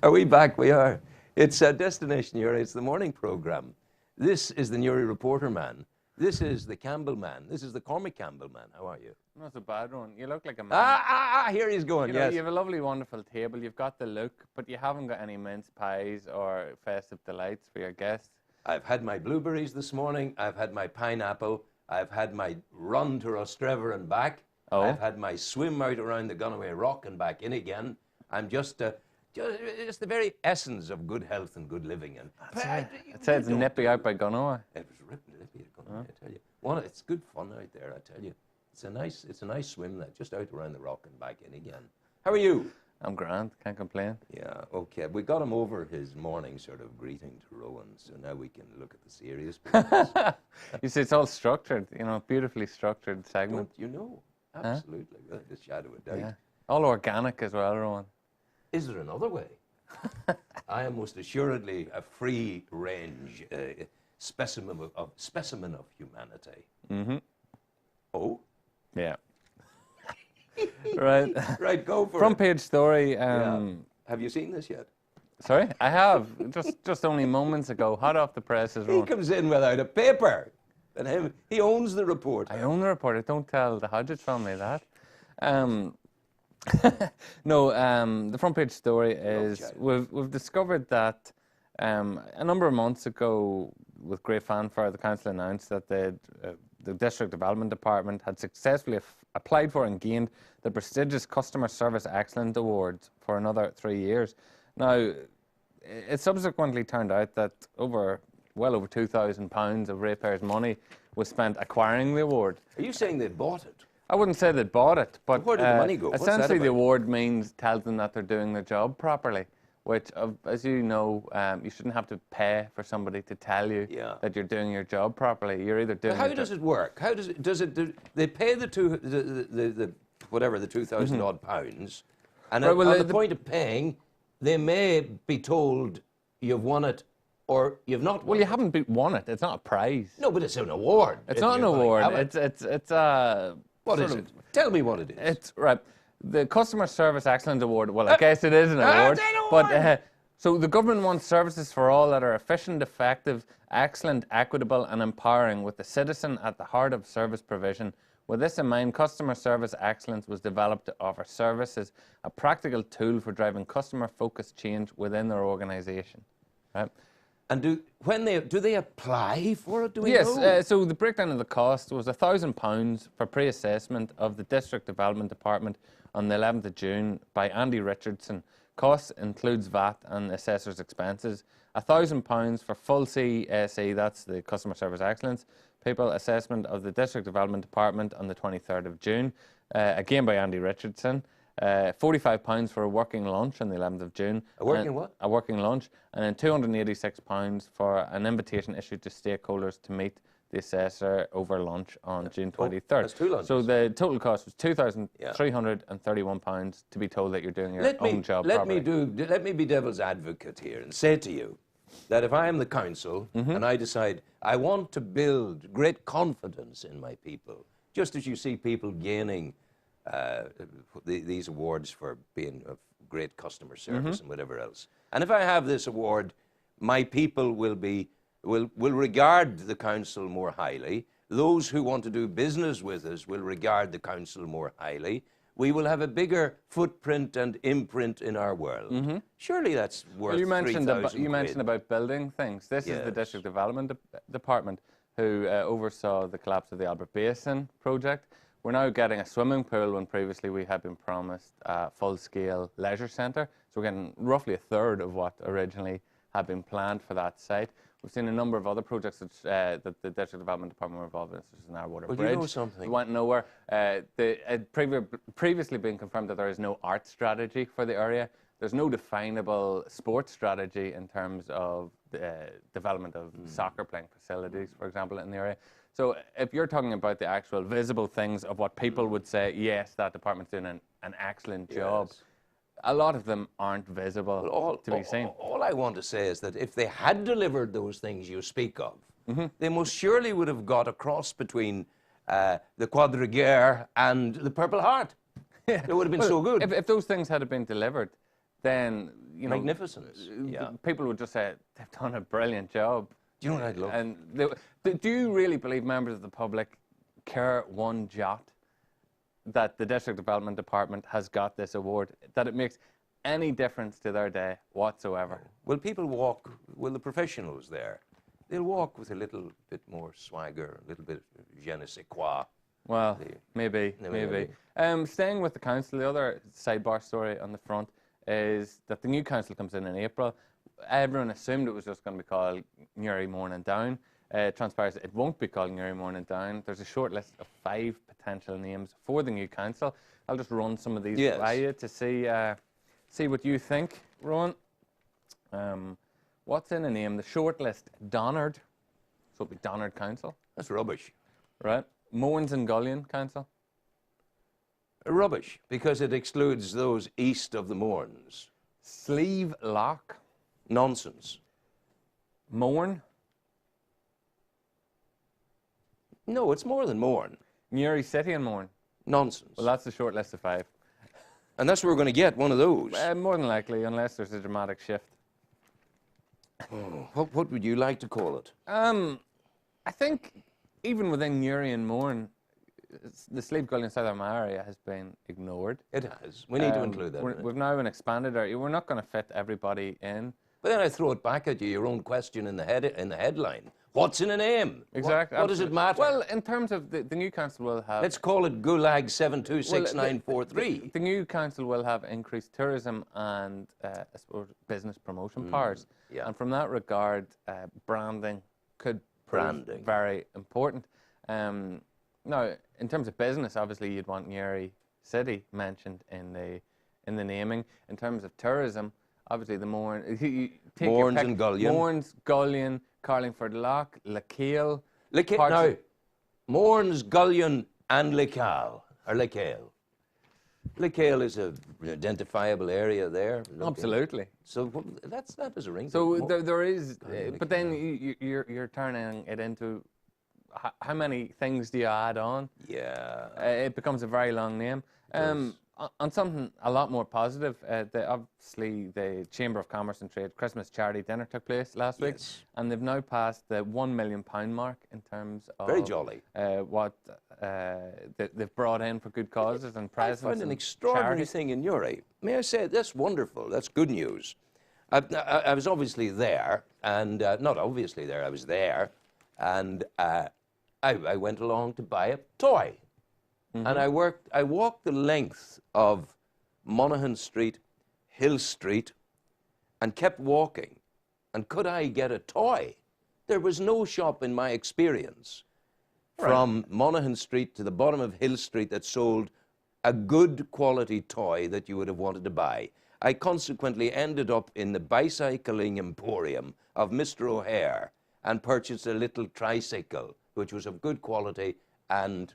Are we back? We are. It's Destination Newry. It's the morning programme. This is the Newry Reporter Man. This is the Campbell Man. This is the Cormac Campbell Man. How are you? Not a bad one. You look like a man. Here he's going, You know, yes. you have a lovely, wonderful table. You've got the look, but you haven't got any mince pies or festive delights for your guests. I've had my blueberries this morning. I've had my pineapple. I've had my run to Rostrevor and back. Oh. I've had my swim out around the Gunaway Rock and back in again. I'm just the very essence of good health and good living. And It says nippy out by Gunaway. It was ripping nippy at Gunaway, I tell you. It's good fun out there, I tell you. It's a nice swim there, just out around the rock and back in again. How are you? I'm grand, can't complain. Yeah, okay. We got him over his morning sort of greeting to Rowan, so now we can look at the serious business. You see, it's all structured, you know, beautifully structured segment. Don't you know? Absolutely, without a shadow of doubt. Yeah. All organic as well, Rowan. Is there another way? I am most assuredly a free-range specimen of humanity. Mm-hmm. Oh? Yeah. Right. Right, go for Front it. page story. Yeah. Have you seen this yet? Sorry? I have. Just only moments ago. Hot off the presses, He Rowan. comes in without a paper. And he owns the report. I own the report. Don't tell the Hodgett family that. No, the front page story is we've discovered that a number of months ago, with great fanfare, the council announced that the District Development Department had successfully applied for and gained the prestigious Customer Service Excellence Awards for another 3 years. Now, it subsequently turned out that well over £2,000 of ratepayers' money was spent acquiring the award. Are you saying they bought it? I wouldn't say they bought it, but where did the money go? What's that essentially the about? award tells them that they're doing their job properly, which, as you know, you shouldn't have to pay for somebody to tell you that you're doing your job properly. You're either doing. How does it work? How does it? They pay the 2,000 odd pounds, and Right, well, at the point of paying, they may be told you've won it or you've not won. Well, you haven't won it. It's not a prize. No, but it's an award. It's not an award. It's a. What is it? Tell me what it is. It's right. The Customer Service Excellence Award. Well, I guess it is an award. It's an award. But so the government wants services for all that are efficient, effective, excellent, equitable, and empowering, with the citizen at the heart of service provision. With this in mind, Customer Service Excellence was developed to offer services a practical tool for driving customer-focused change within their organisation. Right? And do they apply for it? Do we Yes, know? so the breakdown of the cost was £1,000 for pre-assessment of the District Development Department on the 11th of June by Andy Richardson. Cost includes VAT and assessor's expenses. £1,000 for full CSE, that's the Customer Service Excellence, people assessment of the District Development Department on the 23rd of June, again by Andy Richardson. £45 for a working lunch on the 11th of June. A working what? A working lunch. And then £286 for an invitation issued to stakeholders to meet the assessor over lunch on June 23rd. That's two lunches. So the total cost was £2,331 to be told that you're doing your own job properly. Let me be devil's advocate here and say to you that if I am the council and I decide I want to build great confidence in my people, just as you see people gaining these awards for being of great customer service and whatever else. And if I have this award, my people will regard the council more highly. Those who want to do business with us will regard the council more highly. We will have a bigger footprint and imprint in our world. Surely that's worth Well, you mentioned £3,000 about building things. This is the District Development Department who oversaw the collapse of the Albert Basin project. We're now getting a swimming pool when previously we had been promised a full-scale leisure centre. So we're getting roughly a third of what originally had been planned for that site. We've seen a number of other projects that the District Development Department were involved in, such as Narwater Bridge. You know something? It went nowhere. It had previously been confirmed that there is no art strategy for the area. There's no definable sports strategy in terms of the development of soccer playing facilities, for example, in the area. So if you're talking about the actual visible things of what people would say, yes, that department's doing an excellent job, a lot of them aren't visible to be seen. All I want to say is that if they had delivered those things you speak of, they most surely would have got a cross between the Quadrigueur and the Purple Heart. It would have been so good. If those things had been delivered, then, Magnificence. Yeah. people would just say, they've done a brilliant job. Do you know what I'd love? And do you really believe members of the public care one jot that the District Development Department has got this award, that it makes any difference to their day whatsoever? Will people walk, will the professionals there, they'll walk with a little bit more swagger, a little bit je ne sais quoi. Well, maybe. Staying with the council, the other sidebar story on the front is that the new council comes in April. Everyone assumed it was just going to be called Newry Morning Down. It transpires it won't be called Newry Morning Down. There's a short list of 5 potential names for the new council. I'll just run some of these by you to see what you think, Rowan. What's in a name? The short list, Donard. So it'll be Donard Council. That's rubbish. Right. Mourns and Gullion Council. Rubbish, because it excludes those east of the Mourns. Slieve Lock. Nonsense. Mourn. No, it's more than Mourn. Newry City and Mourn. Nonsense. Well, that's the short list of 5. And that's where we're going to get one of those. More than likely, unless there's a dramatic shift. What would you like to call it? I think even within Newry and Mourn, the Slieve Gullion South Armagh area has been ignored. It has. We need to include that. We've now an expanded area. We're not going to fit everybody in. But then I throw it back at you, your own question in the headline. What's in a name? Exactly. What does it matter? Well, in terms of the new council will have... Let's call it Gulag 726943. The new council will have increased tourism and, I suppose, business promotion powers. Yeah. And from that regard, branding could prove very important. Now, in terms of business, obviously, you'd want Newry City mentioned in the naming. In terms of tourism, obviously, the Mourns and Gullion. Mourns, Gullion, Carlingford Lough, Lakeal. Now, Mourns, Gullion, and Lakeal, or Lakeal. Lakeal is an identifiable area there. Absolutely. So that is a ring. So there is, but then you're turning it into how many things do you add on? Yeah. It becomes a very long name. On something a lot more positive, obviously the Chamber of Commerce and Trade Christmas charity dinner took place last week, and they've now passed the £1 million mark in terms of very jolly what they've brought in for good causes and presents. I find an extraordinary thing in Newry. May I say, that's wonderful. That's good news. I was obviously there, and not obviously there. I was there, and I went along to buy a toy. And I walked the length of Monaghan Street, Hill Street, and kept walking. And could I get a toy? There was no shop in my experience from Monaghan Street to the bottom of Hill Street that sold a good quality toy that you would have wanted to buy. I consequently ended up in the bicycling emporium of Mr. O'Hare and purchased a little tricycle, which was of good quality and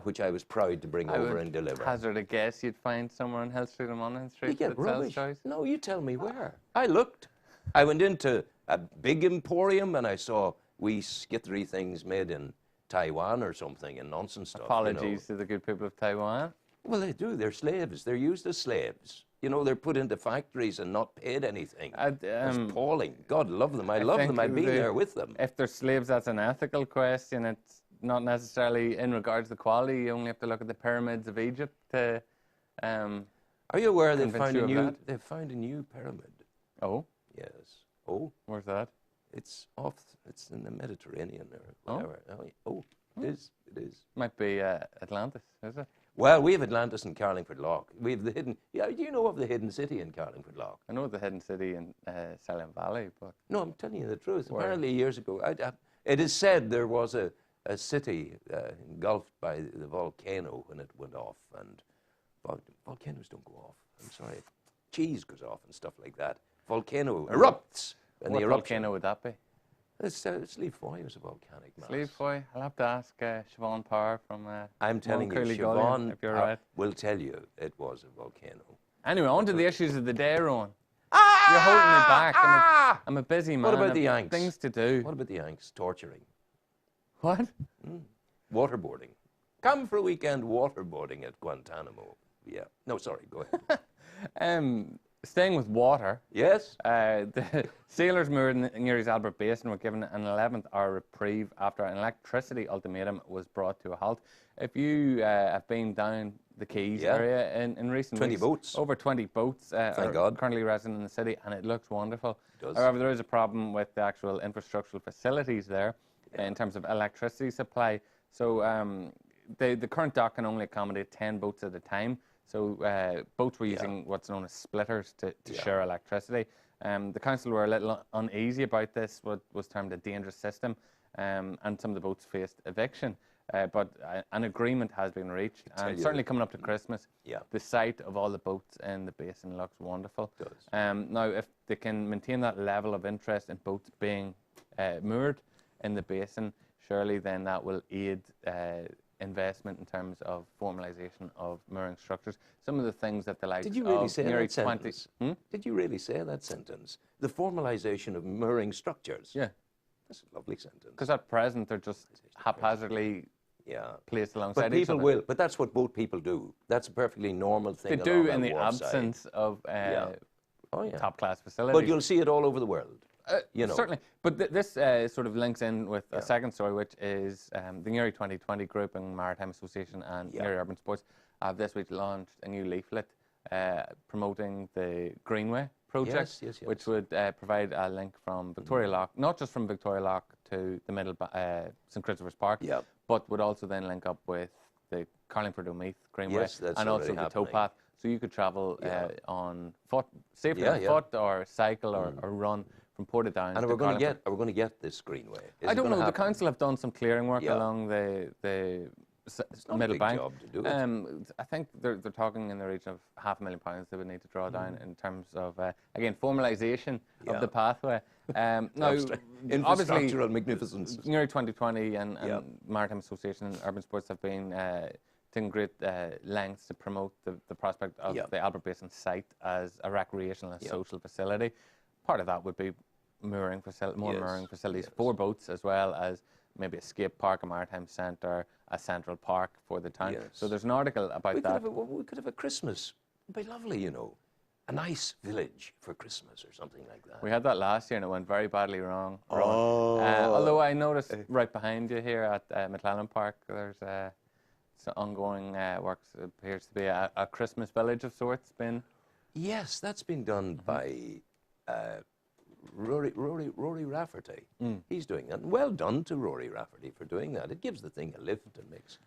which I was proud to bring over and deliver. Hazard a guess you'd find somewhere on Hill Street or Monaghan Street. You get that sells rubbish. toys? No, you tell me where. I looked. I went into a big emporium and I saw wee skittery things made in Taiwan or something and nonsense stuff. Apologies to the good people of Taiwan. Well, they do. They're slaves. They're used as slaves. You know, they're put into factories and not paid anything. It's appalling. God love them. I love them. I'd be there with them. If they're slaves, that's an ethical question. It's not necessarily in regards to quality. You only have to look at the pyramids of Egypt to. Are you aware they've found a new pyramid? Oh. Yes. Oh. Where's that? It's off. It's in the Mediterranean or whatever. Oh, it is. It is. Might be Atlantis, is it? Well, we have Atlantis in Carlingford Lough. We have the hidden. Yeah, do you know of the hidden city in Carlingford Lough? I know the hidden city in Silent Valley, but no, I'm telling you the truth. Where? Apparently, years ago, it is said there was a city engulfed by the volcano when it went off, and volcanoes don't go off. I'm sorry, cheese goes off and stuff like that. Volcano erupts. And what volcano would that be? Slieve Foy was a volcanic mass. Slieve Foy? I'll have to ask Siobhan Power from I'm telling you, Siobhan will tell you it was a volcano. Anyway, on to the issues of the day, Rowan. You're holding me back. I'm a busy man. What about the Yanks? Things to do. What about the Yanks? Torturing. What? Waterboarding. Come for a weekend waterboarding at Guantanamo. Yeah. No, sorry, go ahead. staying with water, Yes? the sailors moored in Erie's Albert Basin were given an 11th-hour reprieve after an electricity ultimatum was brought to a halt. If you have been down the Keys area in recent 20 weeks, boats. over 20 boats Thank are God. currently resident in the city, and it looks wonderful. It does. However, there is a problem with the actual infrastructural facilities there in terms of electricity supply. So the current dock can only accommodate 10 boats at a time. So boats were using what's known as splitters to share electricity. The council were a little uneasy about this, what was termed a dangerous system, and some of the boats faced eviction. But an agreement has been reached, and certainly coming up to Christmas, the sight of all the boats in the basin looks wonderful. It does. Now, if they can maintain that level of interest in boats being moored in the basin, surely then that will aid investment in terms of formalisation of mooring structures. Some of the things that the likes Did you really of say nearly that sentence? Did you really say that sentence? The formalisation of mooring structures? Yeah. That's a lovely sentence. Because at present they're just haphazardly placed alongside each other. But people will. But that's what boat people do. That's a perfectly normal thing. They do in the absence of top-class facilities. But you'll see it all over the world. You know. Certainly. But this sort of links in with a second story, which is the Newry 2020 Group and Maritime Association and Newry Urban Sports have this week launched a new leaflet promoting the Greenway project, which would provide a link from Victoria Lock, not just from Victoria Lock to the middle St Christopher's Park, but would also then link up with the Carlingford-Omeath Greenway and also the towpath. So you could travel on foot, safely on foot or cycle or run from Portadown. And are we going to get this Greenway? I don't know. The council have done some clearing work along the middle bank. Job to do it. I think they're talking in the region of £500,000 they would need to draw down in terms of again formalisation of the pathway. Now, obviously, magnificence. Newry 2020 and Maritime Association and Urban Sports have been taking great lengths to promote the prospect of the Albert Basin site as a recreational and social facility. Part of that would be mooring facilities for boats, as well as maybe a skate park, a maritime centre, a central park for the town. So there's an article about that. We could have a Christmas. It'd be lovely, you know. A nice village for Christmas or something like that. We had that last year and it went very badly wrong. Although I noticed right behind you here at McClellan Park, there's some ongoing works. It appears to be a Christmas village of sorts. Yes, that's been done by Rory Rafferty. He's doing that. Well done to Rory Rafferty for doing that. It gives the thing a lift and makes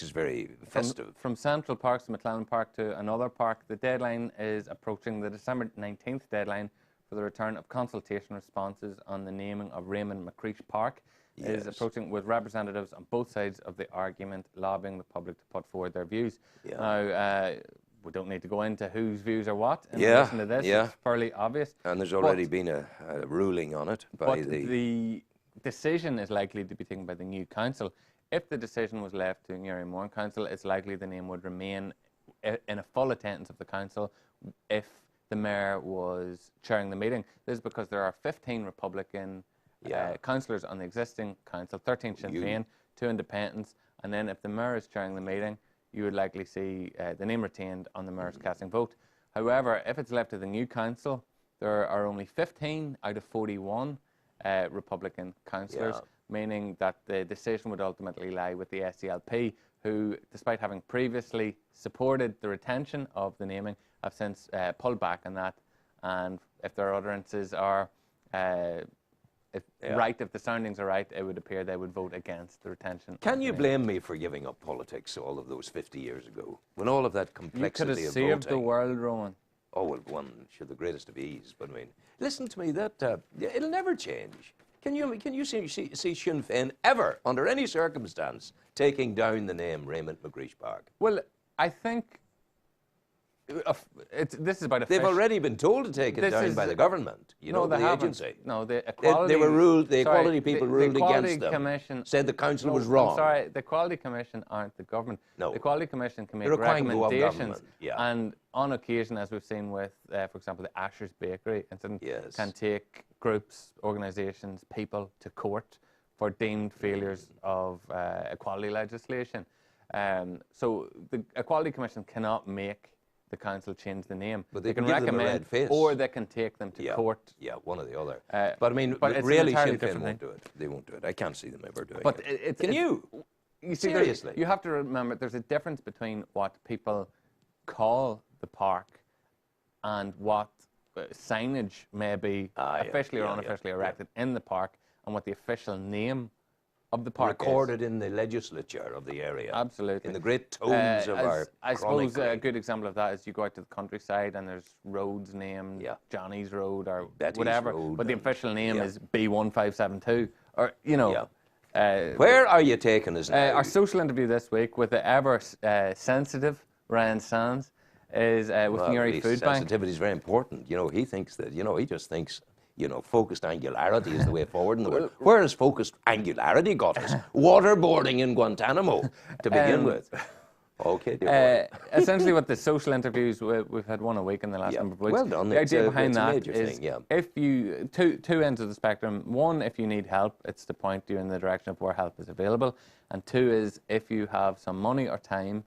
it very festive. From Central Parks to McClellan Park to another park, the deadline is approaching. The December 19th deadline for the return of consultation responses on the naming of Raymond McCreesh Park is approaching, with representatives on both sides of the argument lobbying the public to put forward their views. Now, we don't need to go into whose views are what in relation to this. It's fairly obvious. And there's already been a ruling on it by the decision is likely to be taken by the new council. If the decision was left to Newry Mourne Council, it's likely the name would remain in a full attendance of the council if the mayor was chairing the meeting. This is because there are 15 Republican councillors on the existing council, 13 Sinn Féin, 2 independents, and then if the mayor is chairing the meeting, you would likely see the name retained on the mayor's casting vote. However, if it's left to the new council, there are only 15 out of 41 Republican councillors, meaning that the decision would ultimately lie with the SDLP, who, despite having previously supported the retention of the naming, have since pulled back on that. And if their utterances are right, if the soundings are right, it would appear they would vote against the retention. Can you blame me for giving up politics all of those 50 years ago, when all of that complexity of voting? You could have saved the world, Rowan. Oh, well, one should the greatest of ease. But I mean, listen to me, that it'll never change. Can you see Sinn Féin ever, under any circumstance, taking down the name Raymond McCreesh Park? Well, I think this is about a They've already been told to take it down by the government. You know, the agency. No, the equality. They were ruled. The Equality people ruled against them. Commission said the council was wrong. I'm sorry, the Equality Commission aren't the government. No. The Equality Commission can make They're a recommendations, yeah. and on occasion, as we've seen with, for example, the Asher's Bakery incident, can take groups, organisations, people to court for deemed failures of equality legislation. So the Equality Commission cannot make the council change the name. But they can give them a recommend, red face. or they can take them to court. Yeah, one or the other. But I mean, really, Sinn Féin thing. won't do it. They won't do it. I can't see them ever doing but it. Can you? You see, Seriously? You have to remember there's a difference between what people call the park and what signage may be officially or unofficially erected in the park, and what the official name of the park recorded is. in the legislature of the area. Absolutely. In the great tomes of our I suppose a good example of that is you go out to the countryside and there's roads named Johnny's Road or Betty's whatever, Road, but the official name is B1572, or, you know. Where are you taking us now? Our social interview this week with the ever sensitive Ryan Sands is with Newry Food Bank. Sensitivity is very important. You know, he thinks that, you know, he just thinks, you know, focused angularity is the way forward in the world. Where has focused angularity got us? Waterboarding in Guantanamo, to begin with. Okay. Essentially, what the social interviews, we've had one a week in the last number of weeks. Well done. The idea behind that major is thing, if you, two ends of the spectrum. One, if you need help, it's to point you in the direction of where help is available. And two is if you have some money or time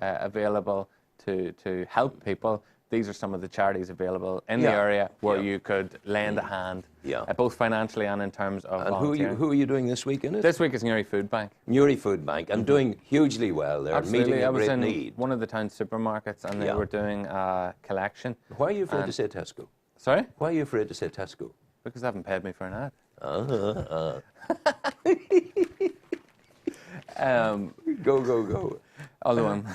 available to help people, these are some of the charities available in the area where you could lend a hand, both financially and in terms of volunteering. And who are you doing this week in it? This week is Newry Food Bank. Newry Food Bank, and doing hugely well. They're meeting a great need. I was in one of the town supermarkets, and they were doing a collection. Why are you afraid to say Tesco? Sorry? Why are you afraid to say Tesco? Because they haven't paid me for an ad. Go. Although I'm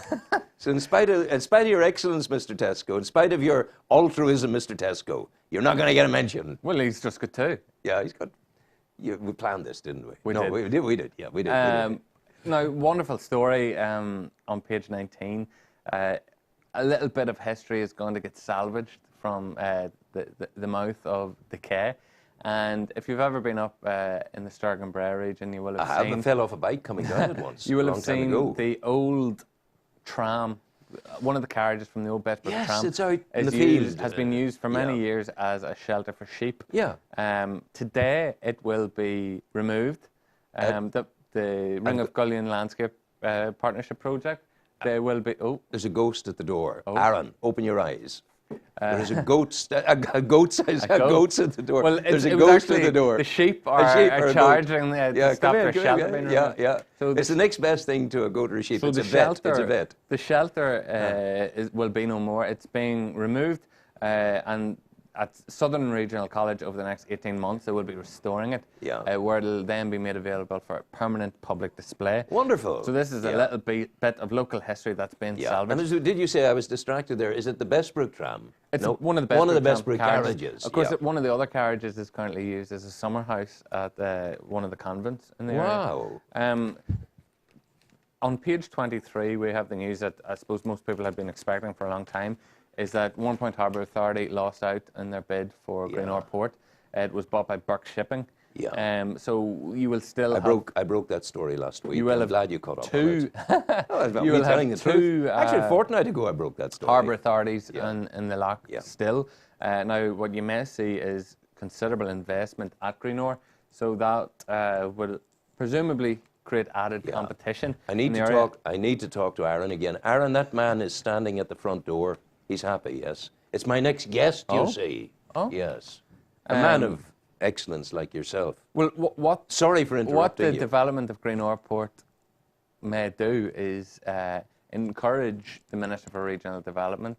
So in spite of your excellence, Mr. Tesco, in spite of your altruism, Mr. Tesco, you're not going to get a mention. Well, he's just got two. Yeah, he's got... we planned this, didn't we? We did. We did. Yeah, we did. Now, wonderful story on page 19. A little bit of history is going to get salvaged from the mouth of the Quay. And if you've ever been up in the Sturgeon Bray region, you will have seen... I fell off a bike coming down it once. You will have seen the old tram, one of the carriages from the old Bessbrook tram. Yes, it's out in the field. Has been used for many years as a shelter for sheep. Yeah. Today it will be removed. The Ring of Gullion Landscape Partnership Project. There will be... There's a ghost at the door. Aaron, open your eyes. There's a goat at the door. Well, there's a goat at the door. The sheep are charging to stop their shelter being removed. Yeah. So it's the next best thing to a goat or a sheep. So it's a vet. The shelter will be no more. It's being removed, and at Southern Regional College over the next 18 months, they will be restoring it, where it'll then be made available for permanent public display. Wonderful. So this is a little bit of local history that's been salvaged. And did you say, I was distracted there, is it the Bessbrook tram? It's one of the Bessbrook carriages. Of course, one of the other carriages is currently used as a summer house at one of the convents in the area. Wow. On page 23, we have the news that I suppose most people have been expecting for a long time, is that One Point Harbour Authority lost out in their bid for Greenore Port. It was bought by Burke Shipping. Yeah. So you will still I broke that story last week. I'm glad you caught up on it. You will have two... Actually, a fortnight ago I broke that story. Harbour authorities in the lock still. Now, what you may see is considerable investment at Greenore, so that will presumably create added competition. I need to talk to Aaron again. Aaron, that man is standing at the front door. He's happy, yes. It's my next guest, you see. Yes. A man of excellence like yourself. Well, sorry for interrupting what the you. development of Greenore Port may do is encourage the Minister for Regional Development,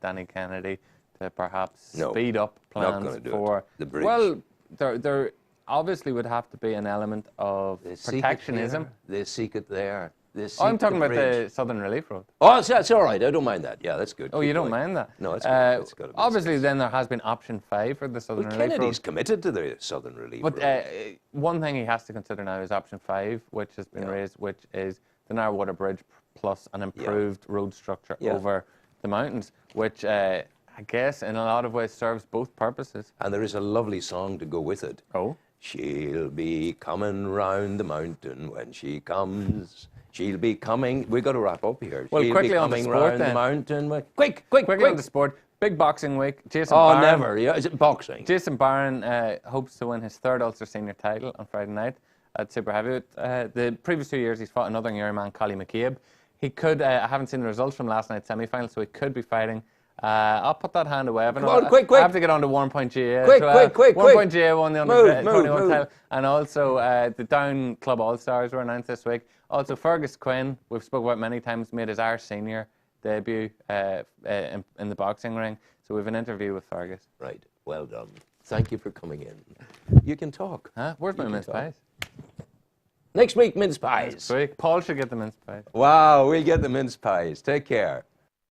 Danny Kennedy, to perhaps speed up plans for the bridge. Well, there obviously would have to be an element of protectionism. They seek it there. I'm talking about the Southern Relief Road. Oh, that's all right. I don't mind that. Yeah, that's good. Oh, you don't mind that? No, it's good. Obviously, then there has been option 5 for the Southern Relief Road. Kennedy's committed to the Southern Relief Road. But one thing he has to consider now is option 5, which has been raised, which is the Narrow Bridge plus an improved road structure over the mountains, which I guess in a lot of ways serves both purposes. And there is a lovely song to go with it. Oh? She'll be coming round the mountain when she comes. She'll be coming. We've got to wrap up here. Well, She'll quickly be on the coming sport round then. the mountain. Quickly on the sport. Big boxing week. Jason Oh, Barron, never. Yeah, is it boxing? Jason Barron hopes to win his 3rd Ulster Senior title on Friday night at Super Heavyweight. The previous 2 years, he's fought another Newry man, Collie McCabe. He could. I haven't seen the results from last night's semi-final, so he could be fighting. I'll put that hand away. Come on, quick. I have to get on to 1.GA. Quick. 1.GA won the under 21 move. title. And also, the Down Club All-Stars were announced this week. Also, Fergus Quinn, we've spoken about many times, made his Irish senior debut in the boxing ring. So we have an interview with Fergus. Right. Well done. Thank you for coming in. You can talk. Huh? Where's my mince pies? Next week, mince pies. Next week. Paul should get the mince pies. Wow, we'll get the mince pies. Take care.